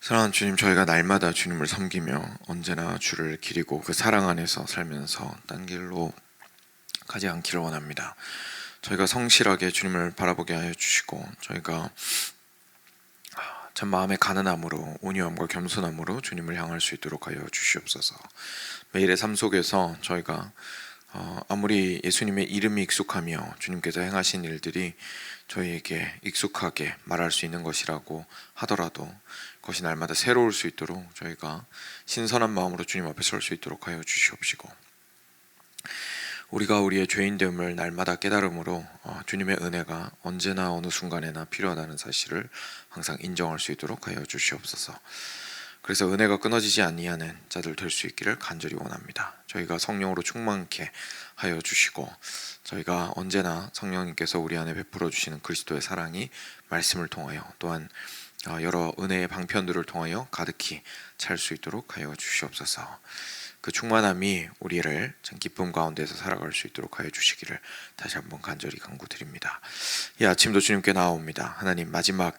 사랑하는 주님, 저희가 날마다 주님을 섬기며 언제나 주를 기리고 그 사랑 안에서 살면서 딴 길로 가지 않기를 원합니다. 저희가 성실하게 주님을 바라보게 하여 주시고, 저희가 참 마음의 가난함으로, 온유함과 겸손함으로 주님을 향할 수 있도록 하여 주시옵소서. 매일의 삶 속에서 저희가 아무리 예수님의 이름이 익숙하며 주님께서 행하신 일들이 저희에게 익숙하게 말할 수 있는 것이라고 하더라도 그것이 날마다 새로울 수 있도록 저희가 신선한 마음으로 주님 앞에 설 수 있도록 하여 주시옵시고, 우리가 우리의 죄인됨을 날마다 깨달음으로 주님의 은혜가 언제나 어느 순간에나 필요하다는 사실을 항상 인정할 수 있도록 하여 주시옵소서. 그래서 은혜가 끊어지지 아니하는 자들 될 수 있기를 간절히 원합니다. 저희가 성령으로 충만케 하여 주시고, 저희가 언제나 성령님께서 우리 안에 베풀어 주시는 그리스도의 사랑이 말씀을 통하여 또한 여러 은혜의 방편들을 통하여 가득히 찰 수 있도록 하여 주시옵소서. 그 충만함이 우리를 참 기쁨 가운데서 살아갈 수 있도록 하여 주시기를 다시 한번 간절히 간구드립니다. 이 아침도 주님께 나옵니다. 하나님, 마지막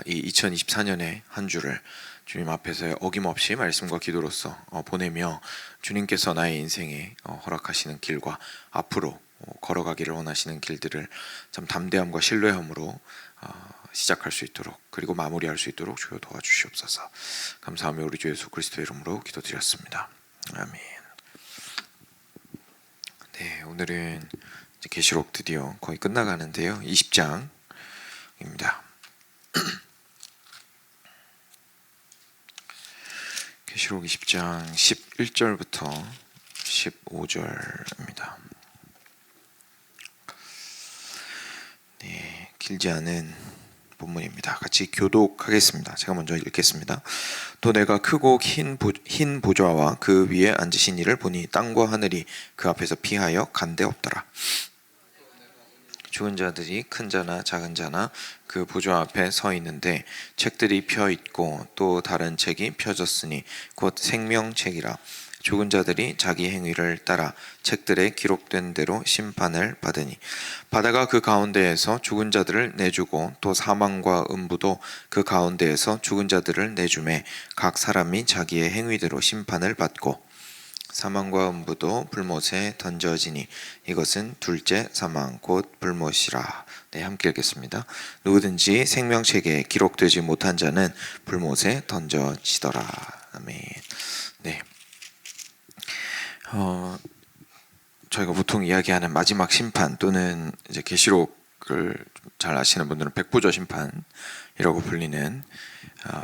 이 2024년의 한 주를 주님 앞에서 어김없이 말씀과 기도로서 보내며, 주님께서 나의 인생에 허락하시는 길과 앞으로 걸어가기를 원하시는 길들을 참 담대함과 신뢰함으로 시작할 수 있도록, 그리고 마무리할 수 있도록 주여 도와주시옵소서. 감사하며 우리 주 예수 그리스도의 이름으로 기도드렸습니다. 아멘. 네, 오늘은 이제 계시록 드디어 거의 끝나가는데요, 20장입니다. 계시록 20장 11절부터 15절입니다. 네, 길지 않은 본문입니다. 같이 교독하겠습니다. 제가 먼저 읽겠습니다. 또 내가 크고 흰 보좌와 그 위에 앉으신 이를 보니 땅과 하늘이 그 앞에서 피하여 간데 없더라. 죽은 자들이 큰 자나 작은 자나 그 보좌 앞에 서 있는데 책들이 펴 있고 또 다른 책이 펴졌으니 곧 생명책이라. 죽은 자들이 자기 행위를 따라 책들에 기록된 대로 심판을 받으니, 바다가 그 가운데에서 죽은 자들을 내주고 또 사망과 음부도 그 가운데에서 죽은 자들을 내주매 각 사람이 자기의 행위대로 심판을 받고, 사망과 음부도 불못에 던져지니 이것은 둘째 사망 곧 불못이라. 네, 함께 읽겠습니다. 누구든지 생명책에 기록되지 못한 자는 불못에 던져지더라. 아멘. 네. 저희가 보통 이야기하는 마지막 심판, 또는 이제 계시록을 잘 아시는 분들은 백부조 심판이라고 불리는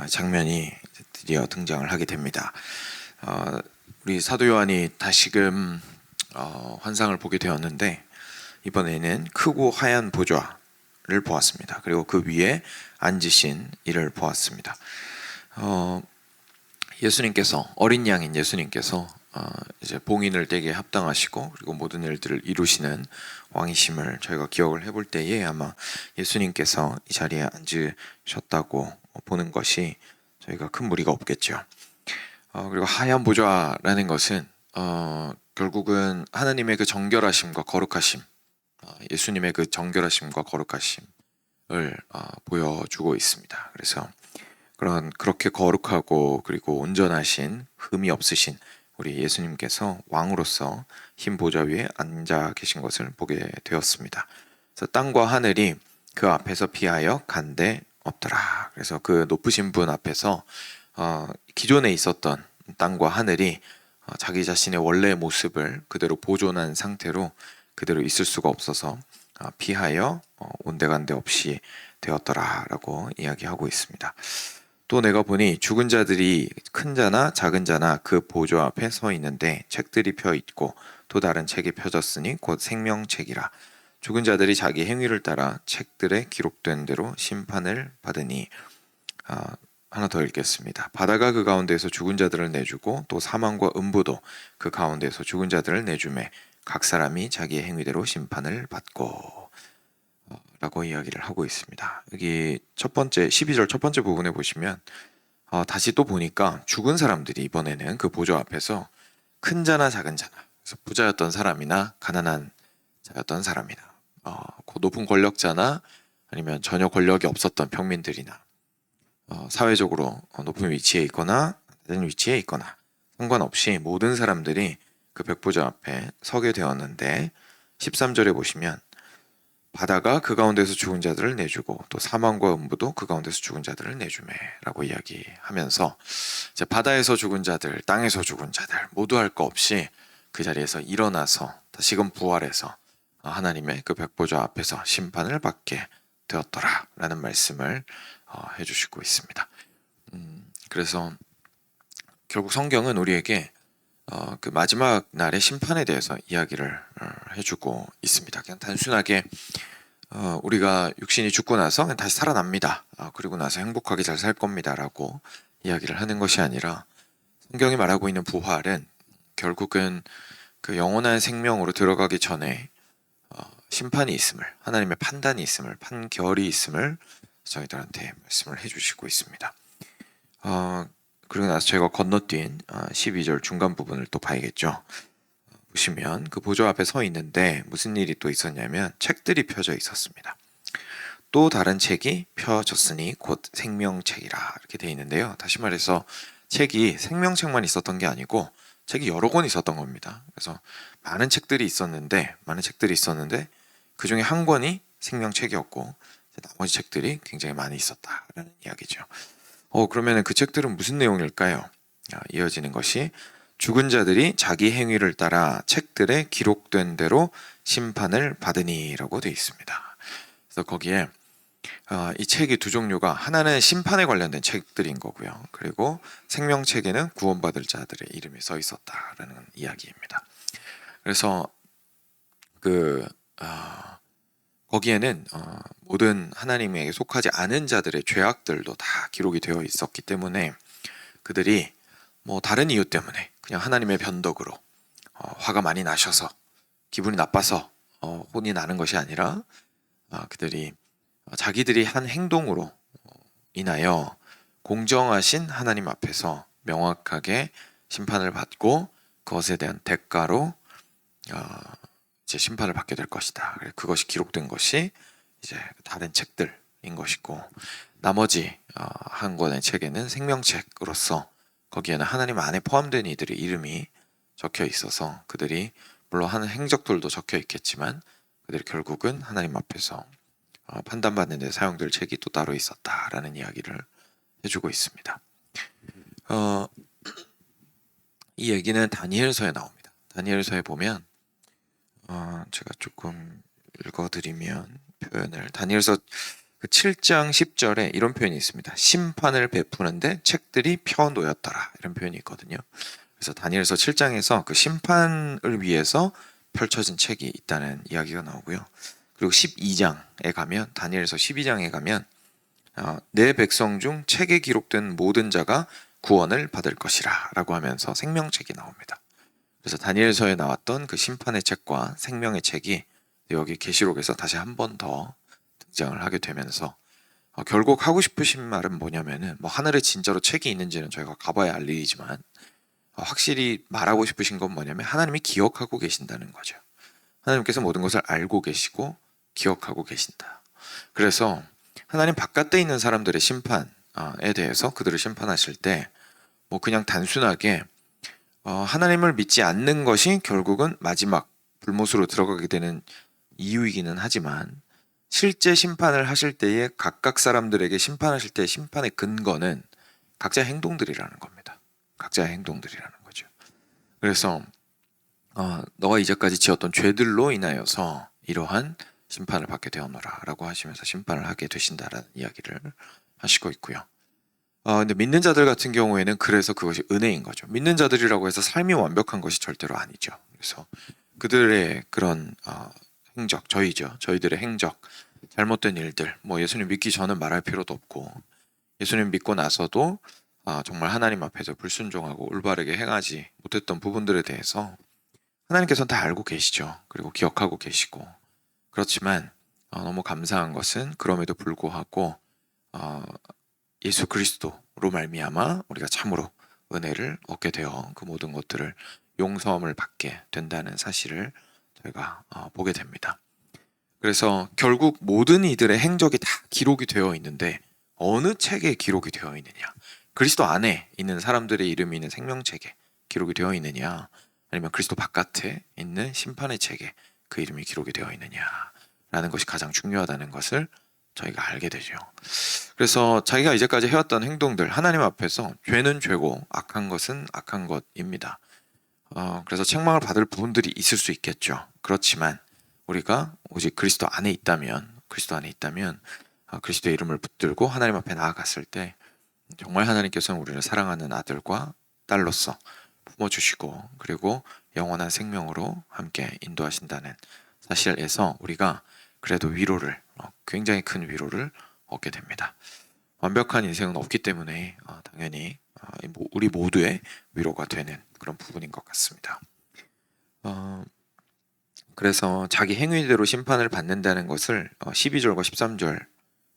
장면이 드디어 등장을 하게 됩니다. 우리 사도 요한이 다시금 환상을 보게 되었는데, 이번에는 크고 하얀 보좌를 보았습니다. 그리고 그 위에 앉으신 이를 보았습니다. 예수님께서, 어린 양인 예수님께서 이제 봉인을 떼게 합당하시고 그리고 모든 일들을 이루시는 왕이심을 저희가 기억을 해볼 때에 아마 예수님께서 이 자리에 앉으셨다고 보는 것이 저희가 큰 무리가 없겠죠. 그리고 하얀 보좌라는 것은 결국은 하나님의 그 정결하심과 거룩하심, 예수님의 그 정결하심과 거룩하심을 보여주고 있습니다. 그래서 그렇게 거룩하고 그리고 온전하신, 흠이 없으신 우리 예수님께서 왕으로서 흰 보좌 위에 앉아 계신 것을 보게 되었습니다. 그래서 땅과 하늘이 그 앞에서 피하여 간데 없더라. 그래서 그 높으신 분 앞에서 기존에 있었던 땅과 하늘이 자기 자신의 원래의 모습을 그대로 보존한 상태로 그대로 있을 수가 없어서 피하여 온데간데 없이 되었더라라고 이야기하고 있습니다. 또 내가 보니 죽은 자들이 큰 자나 작은 자나 그 보좌 앞에 서 있는데 책들이 펴 있고 또 다른 책이 펴졌으니 곧 생명책이라. 죽은 자들이 자기 행위를 따라 책들에 기록된 대로 심판을 받으니. 하나 더 읽겠습니다. 바다가 그 가운데에서 죽은 자들을 내주고 또 사망과 음부도 그 가운데에서 죽은 자들을 내주매 각 사람이 자기의 행위대로 심판을 받고, 라고 이야기를 하고 있습니다. 여기 첫 번째 12절 첫 번째 부분에 보시면 다시 또 보니까 죽은 사람들이 이번에는 그 보좌 앞에서 큰 자나 작은 자나, 그래서 부자였던 사람이나 가난한 자였던 사람이나 높은 권력자나 아니면 전혀 권력이 없었던 평민들이나 사회적으로 높은 위치에 있거나 낮은 위치에 있거나 상관없이 모든 사람들이 그 백보자 앞에 서게 되었는데 13절에 보시면 바다가 그 가운데서 죽은 자들을 내주고 또 사망과 음부도 그 가운데서 죽은 자들을 내주매라고 이야기하면서 이제 바다에서 죽은 자들, 땅에서 죽은 자들 모두 할 거 없이 그 자리에서 일어나서 다시금 부활해서 하나님의 그 백보자 앞에서 심판을 받게 되었더라라는 말씀을 해주시고 있습니다. 그래서 결국 성경은 우리에게 그 마지막 날의 심판에 대해서 이야기를 해주고 있습니다. 그냥 단순하게 우리가 육신이 죽고 나서 그냥 다시 살아납니다. 그리고 나서 행복하게 잘 살 겁니다라고 이야기를 하는 것이 아니라 성경이 말하고 있는 부활은 결국은 그 영원한 생명으로 들어가기 전에 심판이 있음을, 하나님의 판단이 있음을, 판결이 있음을 저희들한테 말씀을 해주시고 있습니다. 그리고 나서 제가 건너뛴 12절 중간 부분을 또 봐야겠죠. 보시면 그 보좌 앞에 서 있는데 무슨 일이 또 있었냐면 책들이 펴져 있었습니다. 또 다른 책이 펴졌으니 곧 생명책이라 이렇게 되어 있는데요. 다시 말해서 책이 생명책만 있었던 게 아니고 책이 여러 권 있었던 겁니다. 그래서 많은 책들이 있었는데 그 중에 한 권이 생명책이었고 나머지 책들이 굉장히 많이 있었다라는 이야기죠. 그러면 그 책들은 무슨 내용일까요? 이어지는 것이 죽은 자들이 자기 행위를 따라 책들에 기록된 대로 심판을 받으니라고 되어 있습니다. 그래서 거기에 이 책이 두 종류가 하나는 심판에 관련된 책들인 거고요. 그리고 생명책에는 구원받을 자들의 이름이 써 있었다라는 이야기입니다. 그래서 거기에는 모든 하나님에게 속하지 않은 자들의 죄악들도 다 기록이 되어 있었기 때문에 그들이 뭐 다른 이유 때문에 그냥 하나님의 변덕으로 화가 많이 나셔서 기분이 나빠서 혼이 나는 것이 아니라 그들이 자기들이 한 행동으로 인하여 공정하신 하나님 앞에서 명확하게 심판을 받고 그것에 대한 대가로 이제 심판을 받게 될 것이다. 그것이 기록된 것이 이제 다른 책들인 것이고 나머지 한 권의 책에는 생명책으로서 거기에는 하나님 안에 포함된 이들의 이름이 적혀 있어서 그들이 물론 하는 행적들도 적혀 있겠지만 그들이 결국은 하나님 앞에서 판단받는 데 사용될 책이 또 따로 있었다라는 이야기를 해주고 있습니다. 이 얘기는 다니엘서에 나옵니다. 다니엘서에 보면 제가 조금 읽어드리면 표현을 다니엘서 7장 10절에 이런 표현이 있습니다. 심판을 베푸는데 책들이 펴놓였더라 이런 표현이 있거든요. 그래서 다니엘서 7장에서 그 심판을 위해서 펼쳐진 책이 있다는 이야기가 나오고요. 그리고 12장에 가면 다니엘서 12장에 가면 내 백성 중 책에 기록된 모든 자가 구원을 받을 것이라 라고 하면서 생명책이 나옵니다. 그래서 다니엘서에 나왔던 그 심판의 책과 생명의 책이 여기 계시록에서 다시 한 번 더 등장을 하게 되면서 결국 하고 싶으신 말은 뭐냐면은 뭐 하늘에 진짜로 책이 있는지는 저희가 가봐야 알 일이지만 확실히 말하고 싶으신 건 뭐냐면 하나님이 기억하고 계신다는 거죠. 하나님께서 모든 것을 알고 계시고 기억하고 계신다. 그래서 하나님 바깥에 있는 사람들의 심판에 대해서 그들을 심판하실 때 뭐 그냥 단순하게 하나님을 믿지 않는 것이 결국은 마지막 불못으로 들어가게 되는 이유이기는 하지만 실제 심판을 하실 때에 각각 사람들에게 심판하실 때 심판의 근거는 각자의 행동들이라는 겁니다. 각자의 행동들이라는 거죠. 그래서 너가 이제까지 지었던 죄들로 인하여서 이러한 심판을 받게 되었노라 라고 하시면서 심판을 하게 되신다라는 이야기를 하시고 있고요. 근데 믿는 자들 같은 경우에는 그래서 그것이 은혜인 거죠. 믿는 자들이라고 해서 삶이 완벽한 것이 절대로 아니죠. 그래서 그들의 그런 행적, 저희들의 행적, 잘못된 일들, 뭐 예수님 믿기 전은 말할 필요도 없고 예수님 믿고 나서도 정말 하나님 앞에서 불순종하고 올바르게 행하지 못했던 부분들에 대해서 하나님께서는 다 알고 계시죠. 그리고 기억하고 계시고 그렇지만 너무 감사한 것은 그럼에도 불구하고 예수 그리스도로 말미암아 우리가 참으로 은혜를 얻게 되어 그 모든 것들을 용서함을 받게 된다는 사실을 저희가 보게 됩니다. 그래서 결국 모든 이들의 행적이 다 기록이 되어 있는데 어느 책에 기록이 되어 있느냐? 그리스도 안에 있는 사람들의 이름이 있는 생명책에 기록이 되어 있느냐? 아니면 그리스도 바깥에 있는 심판의 책에 그 이름이 기록이 되어 있느냐라는 것이 가장 중요하다는 것을 저희가 알게 되죠. 그래서 자기가 이제까지 해왔던 행동들, 하나님 앞에서 죄는 죄고 악한 것은 악한 것입니다. 그래서 책망을 받을 부분들이 있을 수 있겠죠. 그렇지만 우리가 오직 그리스도 안에 있다면 그리스도의 이름을 붙들고 하나님 앞에 나아갔을 때 정말 하나님께서는 우리를 사랑하는 아들과 딸로서 품어주시고 그리고 영원한 생명으로 함께 인도하신다는 사실에서 우리가 그래도 위로를, 굉장히 큰 위로를 얻게 됩니다. 완벽한 인생은 없기 때문에 당연히 우리 모두의 위로가 되는 그런 부분인 것 같습니다. 그래서 자기 행위대로 심판을 받는다는 것을 12절과 13절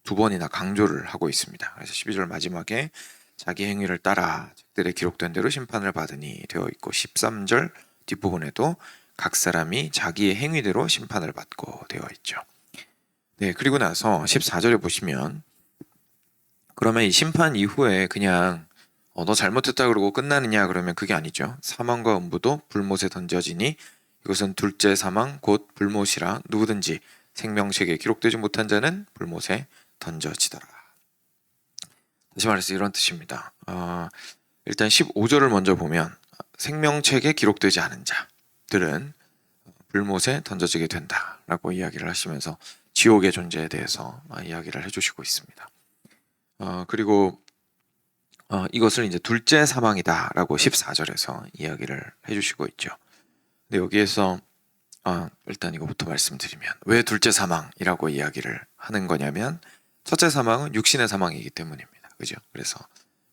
두 번이나 강조를 하고 있습니다. 그래서 12절 마지막에 자기 행위를 따라 책들에 기록된 대로 심판을 받으니 되어 있고 13절 뒷부분에도 각 사람이 자기의 행위대로 심판을 받고 되어 있죠. 네, 그리고 나서 14절에 보시면 그러면 이 심판 이후에 그냥 너 잘못했다 그러고 끝나느냐 그러면 그게 아니죠. 사망과 음부도 불못에 던져지니 이것은 둘째 사망 곧 불못이라 누구든지 생명책에 기록되지 못한 자는 불못에 던져지더라. 다시 말해서 이런 뜻입니다. 일단 15절을 먼저 보면 생명책에 기록되지 않은 자들은 불못에 던져지게 된다라고 이야기를 하시면서 지옥의 존재에 대해서 이야기를 해주시고 있습니다. 그리고 이것을 이제 둘째 사망이다라고 14절에서 이야기를 해주시고 있죠. 근데 여기에서 일단 이거부터 말씀드리면 왜 둘째 사망이라고 이야기를 하는 거냐면 첫째 사망은 육신의 사망이기 때문입니다. 그죠? 그래서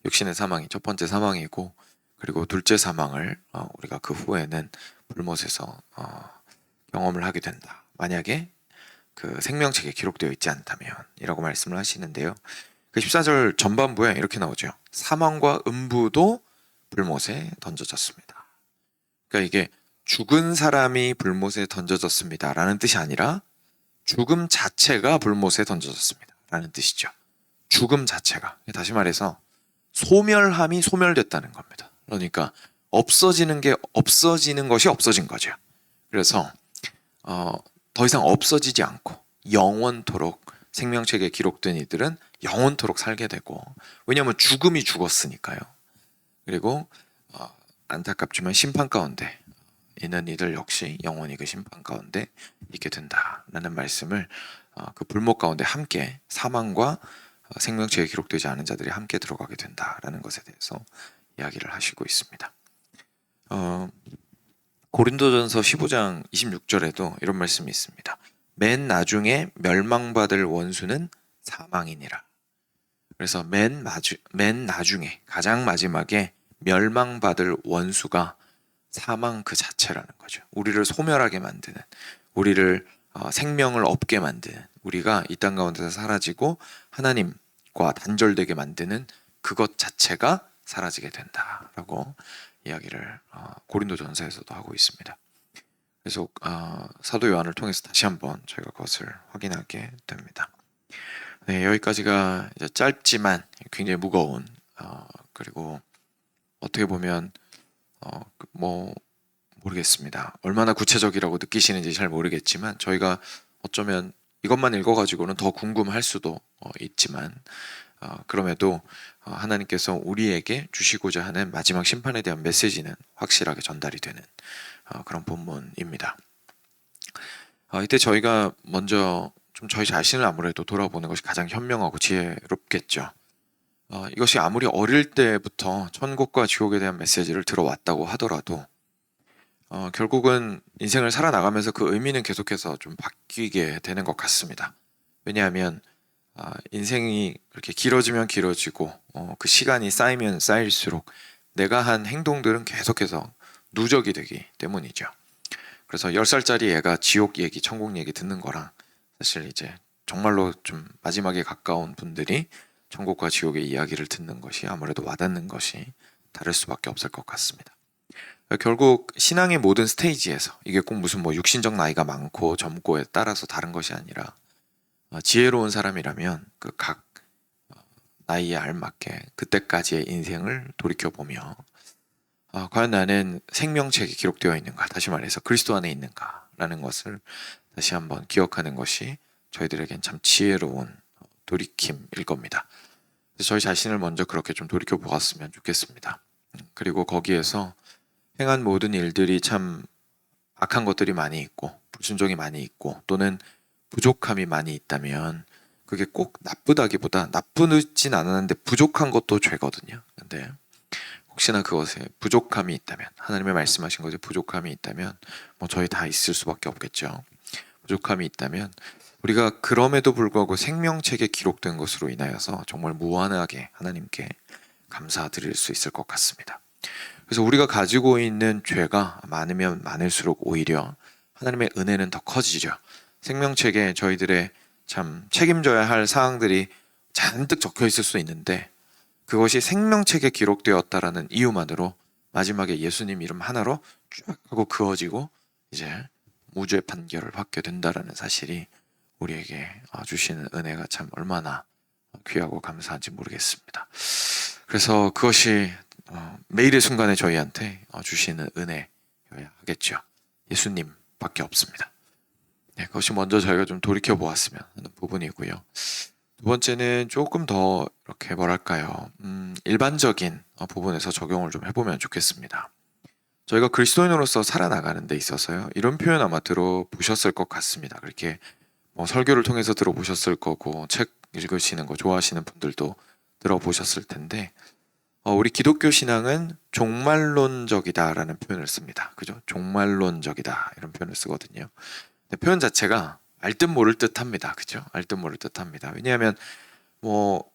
육신의 사망이 첫 번째 사망이고 그리고 둘째 사망을 우리가 그 후에는 불못에서 경험을 하게 된다. 만약에 그 생명책에 기록되어 있지 않다면 이라고 말씀을 하시는데요. 그 14절 전반부에 이렇게 나오죠. 사망과 음부도 불못에 던져졌습니다. 그러니까 이게 죽은 사람이 불못에 던져졌습니다 라는 뜻이 아니라 죽음 자체가 불못에 던져졌습니다 라는 뜻이죠. 죽음 자체가. 다시 말해서 소멸함이 소멸됐다는 겁니다. 그러니까 없어지는 것이 없어진 거죠. 그래서 더 이상 없어지지 않고 영원토록 생명책에 기록된 이들은 영원토록 살게 되고, 왜냐하면 죽음이 죽었으니까요. 그리고 안타깝지만 심판 가운데 있는 이들 역시 영원히 그 심판 가운데 있게 된다라는 말씀을 그 불못 가운데 함께 사망과 생명책에 기록되지 않은 자들이 함께 들어가게 된다라는 것에 대해서 이야기를 하시고 있습니다. 고린도전서 15장 26절에도 이런 말씀이 있습니다. 맨 나중에 멸망받을 원수는 사망이니라. 그래서 맨 나중에 가장 마지막에 멸망받을 원수가 사망 그 자체라는 거죠. 우리를 소멸하게 만드는, 우리를 생명을 없게 만드는, 우리가 이 땅 가운데서 사라지고 하나님과 단절되게 만드는 그것 자체가 사라지게 된다라고 이야기를 고린도전서에서도 하고 있습니다. 그래서 사도 요한을 통해서 다시 한번 저희가 그것을 확인하게 됩니다. 네, 여기까지가 이제 짧지만 굉장히 무거운 그리고 어떻게 보면 모르겠습니다. 얼마나 구체적이라고 느끼시는지 잘 모르겠지만 저희가 어쩌면 이것만 읽어가지고는 더 궁금할 수도 있지만 그럼에도 하나님께서 우리에게 주시고자 하는 마지막 심판에 대한 메시지는 확실하게 전달이 되는 그런 본문입니다. 이때 저희가 먼저 좀 저희 자신을 아무래도 돌아보는 것이 가장 현명하고 지혜롭겠죠. 이것이 아무리 어릴 때부터 천국과 지옥에 대한 메시지를 들어왔다고 하더라도 결국은 인생을 살아나가면서 그 의미는 계속해서 좀 바뀌게 되는 것 같습니다. 왜냐하면 인생이 그렇게 길어지면 길어지고 그 시간이 쌓이면 쌓일수록 내가 한 행동들은 계속해서 누적이 되기 때문이죠. 그래서 10살짜리 애가 지옥 얘기, 천국 얘기 듣는 거랑 사실 이제 정말로 좀 마지막에 가까운 분들이 천국과 지옥의 이야기를 듣는 것이 아무래도 와닿는 것이 다를 수밖에 없을 것 같습니다. 결국 신앙의 모든 스테이지에서 이게 꼭 무슨 육신적 나이가 많고 젊고에 따라서 다른 것이 아니라 지혜로운 사람이라면 그 각 나이에 알맞게 그때까지의 인생을 돌이켜보며 과연 나는 생명책에 기록되어 있는가, 다시 말해서 그리스도 안에 있는가라는 것을 다시 한번 기억하는 것이 저희들에겐 참 지혜로운 돌이킴일 겁니다. 저희 자신을 먼저 그렇게 좀 돌이켜 보았으면 좋겠습니다. 그리고 거기에서 행한 모든 일들이 참 악한 것들이 많이 있고 불순종이 많이 있고 또는 부족함이 많이 있다면 그게 꼭 나쁘다기보다 나쁘진 않았는데 부족한 것도 죄거든요. 근데 혹시나 그것에 부족함이 있다면, 하나님의 말씀하신 것에 부족함이 있다면 뭐 저희 다 있을 수밖에 없겠죠. 부족함이 있다면 우리가 그럼에도 불구하고 생명책에 기록된 것으로 인하여서 정말 무한하게 하나님께 감사드릴 수 있을 것 같습니다. 그래서 우리가 가지고 있는 죄가 많으면 많을수록 오히려 하나님의 은혜는 더 커지죠. 생명책에 저희들의 참 책임져야 할 사항들이 잔뜩 적혀 있을 수 있는데 그것이 생명책에 기록되었다라는 이유만으로 마지막에 예수님 이름 하나로 쭉 하고 그어지고 이제 무죄 판결을 받게 된다라는 사실이 우리에게 주시는 은혜가 참 얼마나 귀하고 감사한지 모르겠습니다. 그래서 그것이 매일의 순간에 저희한테 주시는 은혜여야 하겠죠. 예수님밖에 없습니다. 네, 그것이 먼저 저희가 좀 돌이켜 보았으면 하는 부분이고요. 두 번째는 조금 더 이렇게 뭐랄까요, 일반적인 부분에서 적용을 좀 해보면 좋겠습니다. 저희가 그리스도인으로서 살아나가는 데 있어서요, 이런 표현 아마 들어보셨을 것 같습니다. 그렇게 설교를 통해서 들어보셨을 거고 책 읽으시는 거 좋아하시는 분들도 들어보셨을 텐데 우리 기독교 신앙은 종말론적이다라는 표현을 씁니다. 그죠? 종말론적이다 이런 표현을 쓰거든요. 근데 표현 자체가 알 듯 모를 듯 합니다. 그죠? 알 듯 모를 듯 합니다. 왜냐하면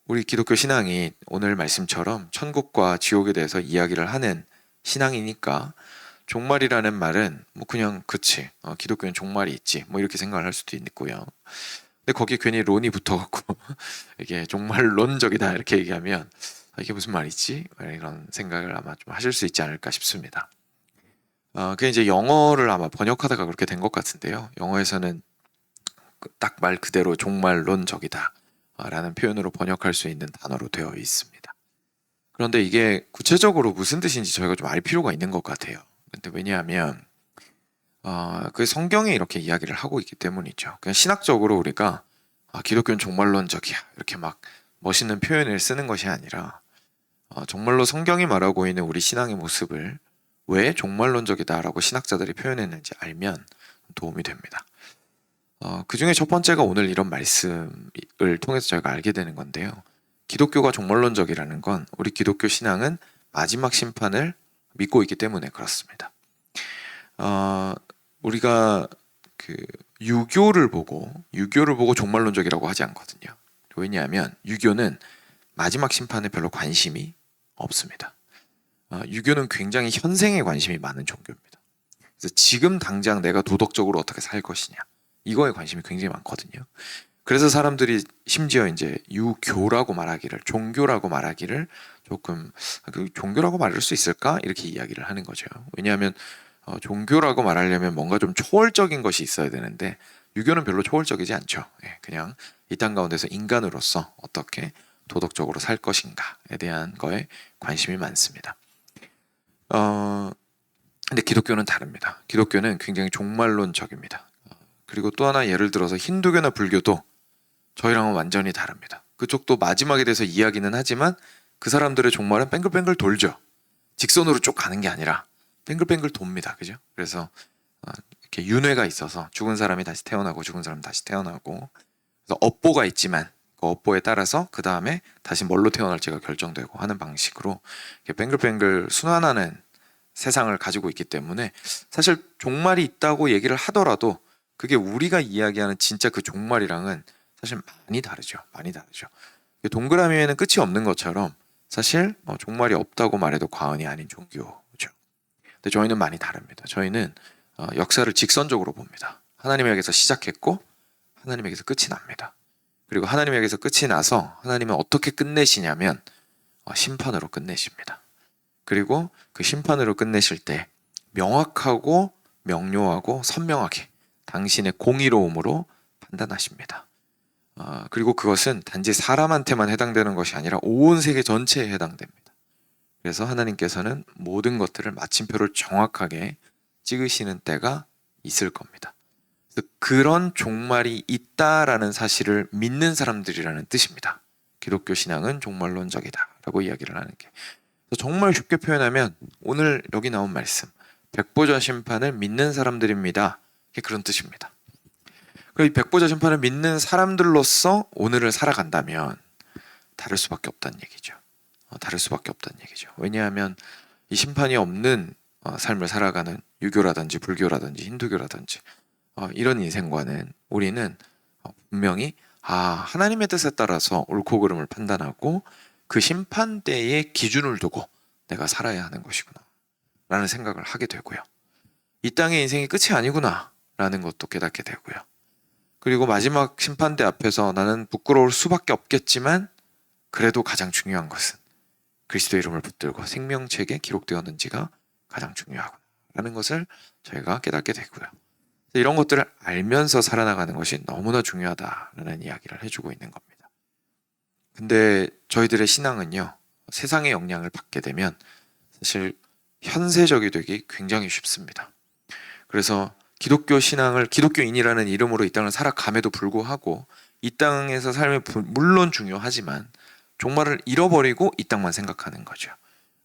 우리 기독교 신앙이 오늘 말씀처럼 천국과 지옥에 대해서 이야기를 하는 신앙이니까 종말이라는 말은 그냥 그치, 기독교는 종말이 있지 이렇게 생각을 할 수도 있고요. 근데 거기에 괜히 론이 붙어갖고 이게 종말론적이다 이렇게 얘기하면 이게 무슨 말이지? 이런 생각을 아마 좀 하실 수 있지 않을까 싶습니다. 그게 이제 영어를 아마 번역하다가 그렇게 된 것 같은데요. 영어에서는 딱 말 그대로 종말론적이다 라는 표현으로 번역할 수 있는 단어로 되어 있습니다. 그런데 이게 구체적으로 무슨 뜻인지 저희가 좀 알 필요가 있는 것 같아요. 근데 왜냐하면 그 성경에 이렇게 이야기를 하고 있기 때문이죠. 그냥 신학적으로 우리가 기독교는 종말론적이야 이렇게 막 멋있는 표현을 쓰는 것이 아니라 정말로 성경이 말하고 있는 우리 신앙의 모습을 왜 종말론적이다라고 신학자들이 표현했는지 알면 도움이 됩니다. 그 중에 첫 번째가 오늘 이런 말씀을 통해서 저희가 알게 되는 건데요. 기독교가 종말론적이라는 건 우리 기독교 신앙은 마지막 심판을 믿고 있기 때문에 그렇습니다. 우리가 그 유교를 보고 종말론적이라고 하지 않거든요. 왜냐하면 유교는 마지막 심판에 별로 관심이 없습니다. 유교는 굉장히 현생에 관심이 많은 종교입니다. 그래서 지금 당장 내가 도덕적으로 어떻게 살 것이냐 이거에 관심이 굉장히 많거든요. 그래서 사람들이 심지어 이제 유교라고 말하기를, 종교라고 말하기를 조금 종교라고 말할 수 있을까 이렇게 이야기를 하는 거죠. 왜냐하면 종교라고 말하려면 뭔가 좀 초월적인 것이 있어야 되는데 유교는 별로 초월적이지 않죠. 그냥 이 땅 가운데서 인간으로서 어떻게 도덕적으로 살 것인가에 대한 거에 관심이 많습니다. 근데 기독교는 다릅니다. 기독교는 굉장히 종말론적입니다. 그리고 또 하나 예를 들어서 힌두교나 불교도 저희랑은 완전히 다릅니다. 그쪽도 마지막에 대해서 이야기는 하지만 그 사람들의 종말은 뱅글뱅글 돌죠. 직선으로 쭉 가는 게 아니라 뱅글뱅글 돕니다. 그죠? 그래서 이렇게 윤회가 있어서 죽은 사람이 다시 태어나고 죽은 사람이 다시 태어나고 그래서 업보가 있지만 그 업보에 따라서 그 다음에 다시 뭘로 태어날지가 결정되고 하는 방식으로 이렇게 뱅글뱅글 순환하는 세상을 가지고 있기 때문에 사실 종말이 있다고 얘기를 하더라도 그게 우리가 이야기하는 진짜 그 종말이랑은 사실 많이 다르죠. 많이 다르죠. 동그라미에는 끝이 없는 것처럼 사실 종말이 없다고 말해도 과언이 아닌 종교죠. 근데 저희는 많이 다릅니다. 저희는 역사를 직선적으로 봅니다. 하나님에게서 시작했고 하나님에게서 끝이 납니다. 그리고 하나님에게서 끝이 나서 하나님은 어떻게 끝내시냐면 심판으로 끝내십니다. 그리고 그 심판으로 끝내실 때 명확하고 명료하고 선명하게 당신의 공의로움으로 판단하십니다. 그리고 그것은 단지 사람한테만 해당되는 것이 아니라 온 세계 전체에 해당됩니다. 그래서 하나님께서는 모든 것들을 마침표를 정확하게 찍으시는 때가 있을 겁니다. 그런 종말이 있다라는 사실을 믿는 사람들이라는 뜻입니다. 기독교 신앙은 종말론적이다 라고 이야기를 하는 게. 정말 쉽게 표현하면 오늘 여기 나온 말씀, 백보자 심판을 믿는 사람들입니다. 그런 뜻입니다. 이 백보자 심판을 믿는 사람들로서 오늘을 살아간다면 다를 수밖에 없다는 얘기죠. 다를 수밖에 없다는 얘기죠. 왜냐하면 이 심판이 없는 삶을 살아가는 유교라든지 불교라든지 힌두교라든지 이런 인생과는 우리는 분명히 하나님의 뜻에 따라서 옳고 그름을 판단하고 그 심판대의 기준을 두고 내가 살아야 하는 것이구나 라는 생각을 하게 되고요. 이 땅의 인생이 끝이 아니구나 라는 것도 깨닫게 되고요. 그리고 마지막 심판대 앞에서 나는 부끄러울 수밖에 없겠지만 그래도 가장 중요한 것은 그리스도의 이름을 붙들고 생명책에 기록되었는지가 가장 중요하구나라는 것을 저희가 깨닫게 되고요. 이런 것들을 알면서 살아나가는 것이 너무나 중요하다라는 이야기를 해주고 있는 겁니다. 근데 저희들의 신앙은요, 세상의 영향을 받게 되면 사실 현세적이 되기 굉장히 쉽습니다. 그래서 기독교 신앙을 기독교인이라는 이름으로 이 땅을 살아감에도 불구하고 이 땅에서 삶이 물론 중요하지만 종말을 잃어버리고 이 땅만 생각하는 거죠.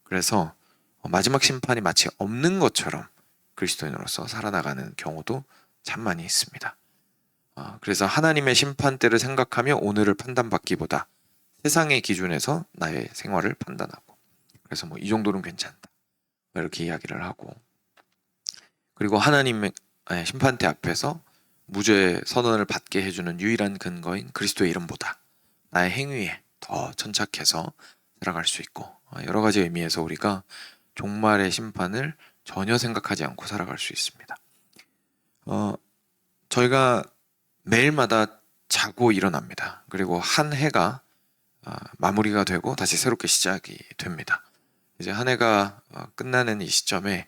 그래서 마지막 심판이 마치 없는 것처럼 그리스도인으로서 살아나가는 경우도 참 많이 있습니다. 그래서 하나님의 심판대를 생각하며 오늘을 판단받기보다 세상의 기준에서 나의 생활을 판단하고 그래서 이 정도는 괜찮다 이렇게 이야기를 하고 그리고 하나님의 심판대 앞에서 무죄 선언을 받게 해주는 유일한 근거인 그리스도의 이름보다 나의 행위에 더 천착해서 살아갈 수 있고 여러 가지 의미에서 우리가 종말의 심판을 전혀 생각하지 않고 살아갈 수 있습니다. 저희가 매일마다 자고 일어납니다. 그리고 한 해가 마무리가 되고 다시 새롭게 시작이 됩니다. 이제 한 해가 끝나는 이 시점에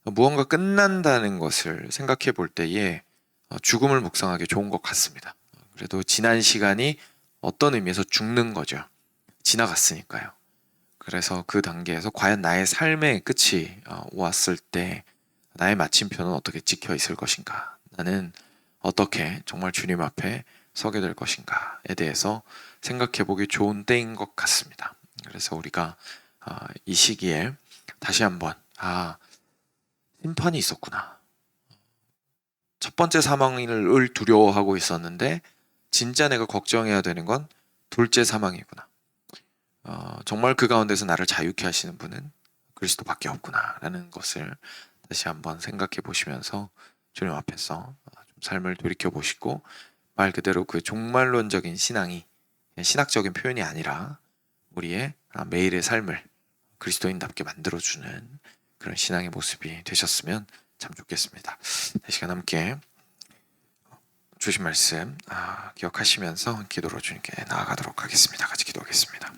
무언가 끝난다는 것을 생각해 볼 때에 죽음을 묵상하기 좋은 것 같습니다. 그래도 지난 시간이 어떤 의미에서 죽는 거죠. 지나갔으니까요. 그래서 그 단계에서 과연 나의 삶의 끝이 왔을 때 나의 마침표는 어떻게 찍혀 있을 것인가? 나는 어떻게 정말 주님 앞에 서게 될 것인가에 대해서 생각해 보기 좋은 때인 것 같습니다. 그래서 우리가 이 시기에 다시 한번 심판이 있었구나. 첫 번째 사망을 두려워하고 있었는데 진짜 내가 걱정해야 되는 건 둘째 사망이구나. 정말 그 가운데서 나를 자유케 하시는 분은 그리스도밖에 없구나 라는 것을 다시 한번 생각해 보시면서 주님 앞에서 좀 삶을 돌이켜 보시고 말 그대로 그 종말론적인 신앙이 신학적인 표현이 아니라 우리의 매일의 삶을 그리스도인답게 만들어주는 그런 신앙의 모습이 되셨으면 참 좋겠습니다. 이 시간 함께 주신 말씀 기억하시면서 기도로 주님께 나아가도록 하겠습니다. 같이 기도하겠습니다.